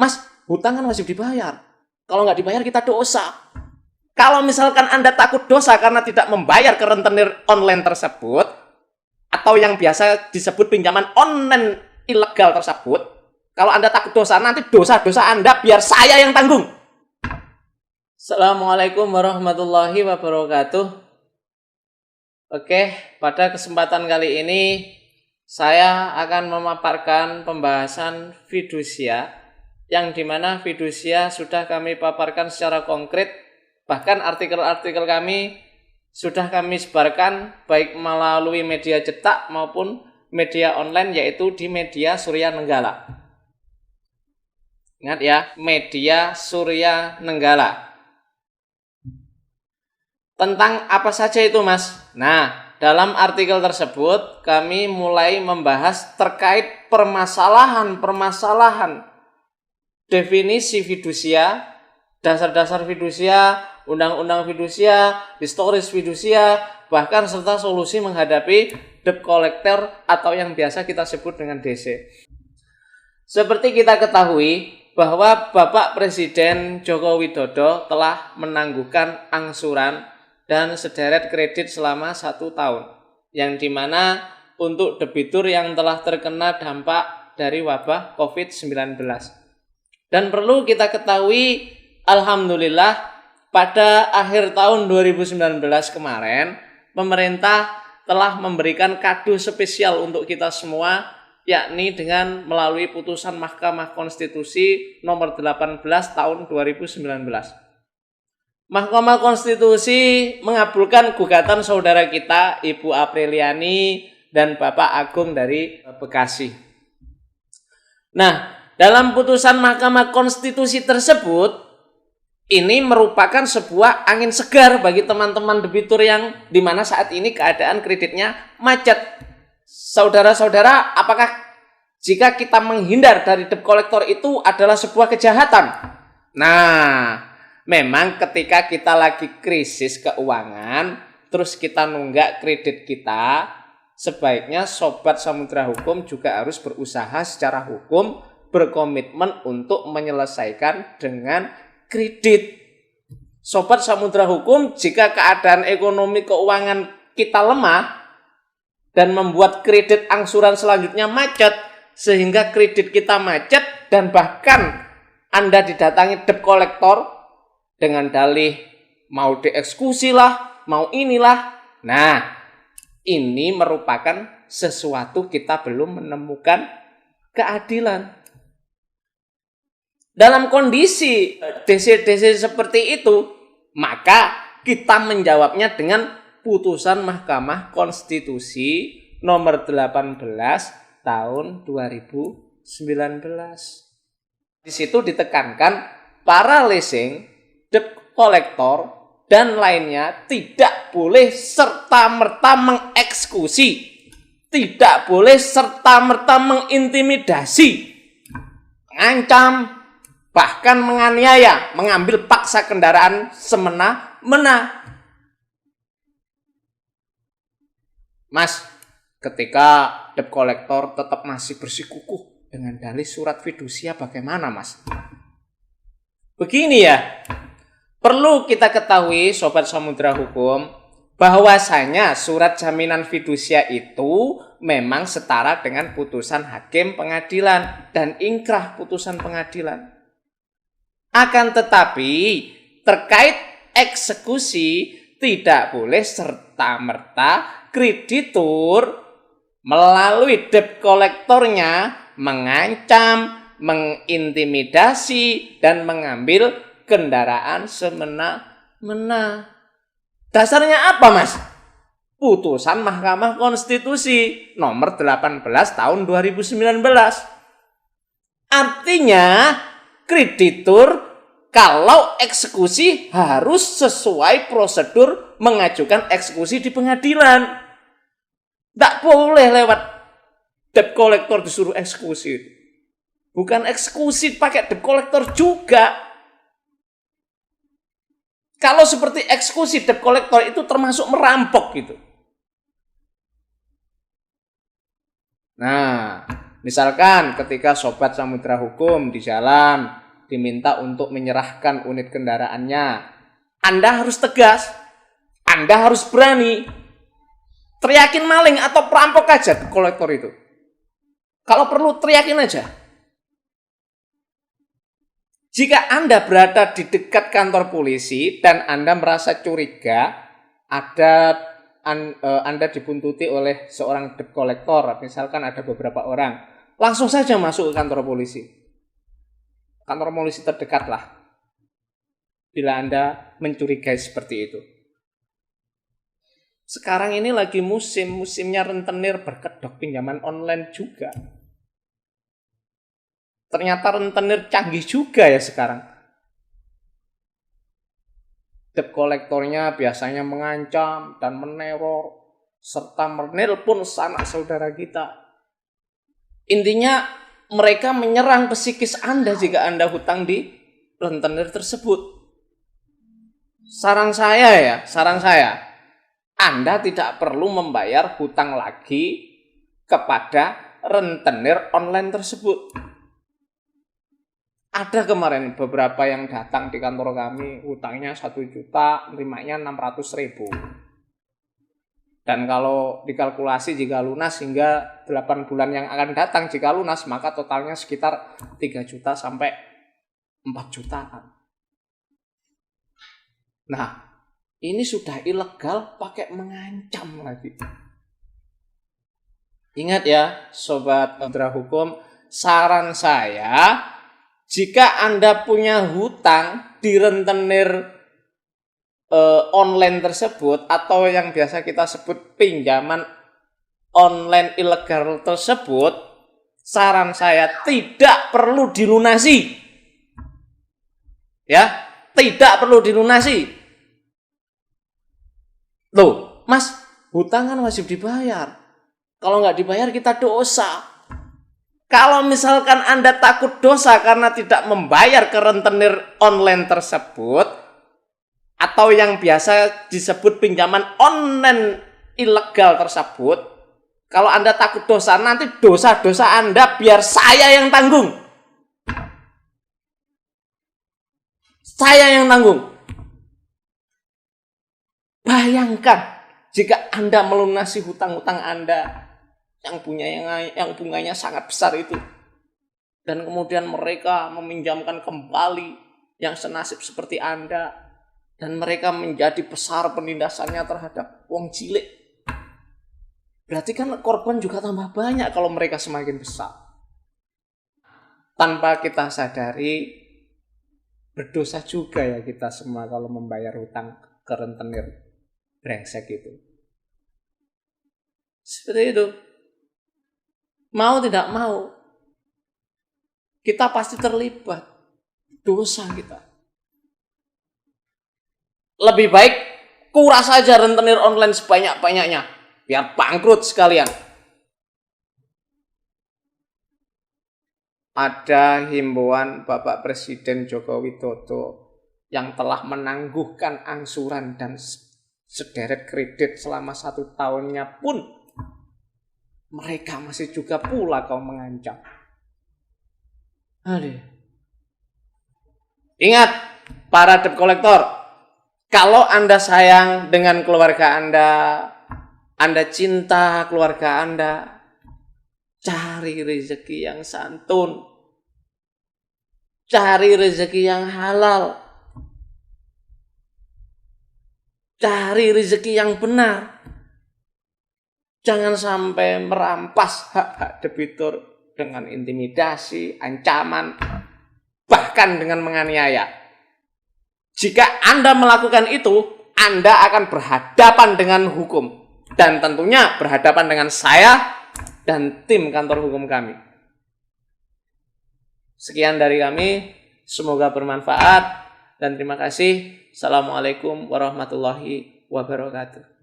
Mas, hutang kan wajib dibayar. Kalau nggak dibayar kita dosa. Kalau misalkan Anda takut dosa karena tidak membayar ke rentenir online tersebut, atau yang biasa disebut pinjaman online ilegal tersebut, kalau Anda takut dosa, nanti dosa-dosa Anda biar saya yang tanggung. Assalamualaikum warahmatullahi wabarakatuh. Oke, pada kesempatan kali ini saya akan memaparkan pembahasan fidusia, yang dimana fidusia sudah kami paparkan secara konkret, bahkan artikel-artikel kami sudah kami sebarkan baik melalui media cetak maupun media online, yaitu di media Surya Nenggala. Ingat ya, media Surya Nenggala. Tentang apa saja itu, Mas? Nah, dalam artikel tersebut kami mulai membahas terkait permasalahan-permasalahan definisi fidusia, dasar-dasar fidusia, undang-undang fidusia, historis fidusia, bahkan serta solusi menghadapi debt collector atau yang biasa kita sebut dengan DC. Seperti kita ketahui bahwa Bapak Presiden Joko Widodo telah menangguhkan angsuran dan sederet kredit selama 1 tahun, yang dimana untuk debitur yang telah terkena dampak dari wabah COVID-19. Dan perlu kita ketahui, alhamdulillah pada akhir tahun 2019 kemarin, pemerintah telah memberikan kado spesial untuk kita semua, yakni dengan melalui putusan Mahkamah Konstitusi nomor 18 tahun 2019. Mahkamah Konstitusi mengabulkan gugatan saudara kita Ibu Apriliani dan Bapak Agung dari Bekasi. Nah, dalam putusan Mahkamah Konstitusi tersebut, ini merupakan sebuah angin segar bagi teman-teman debitur yang dimana saat ini keadaan kreditnya macet. Saudara-saudara, apakah jika kita menghindar dari debt collector itu adalah sebuah kejahatan? Nah, memang ketika kita lagi krisis keuangan, terus kita nunggak kredit kita, sebaiknya Sobat Samudra Hukum juga harus berusaha secara hukum, berkomitmen untuk menyelesaikan dengan kredit. Sobat Samudra Hukum, jika keadaan ekonomi keuangan kita lemah dan membuat kredit angsuran selanjutnya macet, sehingga kredit kita macet dan bahkan Anda didatangi debt collector dengan dalih mau dieksekusi lah, mau inilah. Nah, ini merupakan sesuatu kita belum menemukan keadilan. Dalam kondisi DC-DC seperti itu, maka kita menjawabnya dengan putusan Mahkamah Konstitusi nomor 18 tahun 2019. Di situ ditekankan para leasing, debt collector, dan lainnya tidak boleh serta-merta mengeksekusi, tidak boleh serta-merta mengintimidasi, mengancam, bahkan menganiaya, mengambil paksa kendaraan semena-mena. Mas, ketika debt collector tetap masih bersikukuh dengan dalih surat fidusia, bagaimana, Mas? Begini ya, perlu kita ketahui Sobat Samudra Hukum, bahwasanya surat jaminan fidusia itu memang setara dengan putusan hakim pengadilan dan ingkrah putusan pengadilan. Akan tetapi terkait eksekusi tidak boleh serta-merta kreditur melalui debt collectornya mengancam, mengintimidasi, dan mengambil kendaraan semena-mena. Dasarnya apa, Mas? Putusan Mahkamah Konstitusi nomor 18 tahun 2019. Artinya kreditur kalau eksekusi harus sesuai prosedur mengajukan eksekusi di pengadilan. Tidak boleh lewat debt collector disuruh eksekusi. Bukan eksekusi pakai debt collector juga. Kalau seperti eksekusi debt collector itu termasuk merampok gitu. Nah, Misalkan ketika sobat Samudra Hukum di jalan diminta untuk menyerahkan unit kendaraannya, Anda harus tegas, Anda harus berani. Teriakin maling atau perampok aja kolektor itu. Kalau perlu teriakin aja. Jika Anda berada di dekat kantor polisi dan Anda merasa curiga, Anda dibuntuti oleh seorang debt collector, misalkan ada beberapa orang, langsung saja masuk ke kantor polisi. Kantor polisi terdekat lah, bila Anda mencurigai seperti itu. Sekarang ini lagi musimnya rentenir berkedok pinjaman online juga. Ternyata rentenir canggih juga ya sekarang. Debt kolektornya biasanya mengancam dan meneror serta menelpon sanak saudara kita. Intinya mereka menyerang psikis Anda jika Anda hutang di rentenir tersebut. Saran saya, Anda tidak perlu membayar hutang lagi kepada rentenir online tersebut. Ada kemarin beberapa yang datang di kantor kami, hutangnya 1 juta, nerimanya 600.000. Dan kalau dikalkulasi jika lunas hingga 8 bulan yang akan datang jika lunas, maka totalnya sekitar 3 juta sampai 4 jutaan. Nah, ini sudah ilegal pakai mengancam lagi. Ingat ya, Sobat Samudra Hukum, saran saya, jika Anda punya hutang di rentenir online tersebut atau yang biasa kita sebut pinjaman online ilegal tersebut, saran saya tidak perlu dilunasi. Ya, tidak perlu dilunasi. Loh, Mas, hutang kan wajib dibayar. Kalau nggak dibayar kita dosa. Kalau misalkan Anda takut dosa karena tidak membayar ke rentenir online tersebut, atau yang biasa disebut pinjaman online ilegal tersebut, kalau Anda takut dosa, nanti dosa-dosa Anda biar saya yang tanggung. Saya yang tanggung. Bayangkan jika Anda melunasi hutang-hutang Anda yang bunganya sangat besar itu, dan kemudian mereka meminjamkan kembali yang senasib seperti Anda, dan mereka menjadi besar penindasannya terhadap wong cilik. Berarti kan korban juga tambah banyak kalau mereka semakin besar. Tanpa kita sadari, berdosa juga ya kita semua kalau membayar hutang ke rentenir brengsek itu. Seperti itu. Mau tidak mau, kita pasti terlibat dosa kita. Lebih baik kuras saja rentenir online sebanyak-banyaknya, biar bangkrut sekalian. Ada himbauan Bapak Presiden Joko Widodo yang telah menangguhkan angsuran dan sederet kredit selama 1 tahunnya pun mereka masih juga pula kau mengancam. Aduh. Ingat, para debt collector, kalau Anda sayang dengan keluarga Anda cinta keluarga Anda, cari rezeki yang santun, cari rezeki yang halal, cari rezeki yang benar. Jangan sampai merampas hak-hak debitur dengan intimidasi, ancaman, bahkan dengan menganiaya. Jika Anda melakukan itu, Anda akan berhadapan dengan hukum. Dan tentunya berhadapan dengan saya dan tim kantor hukum kami. Sekian dari kami, semoga bermanfaat dan terima kasih. Assalamualaikum warahmatullahi wabarakatuh.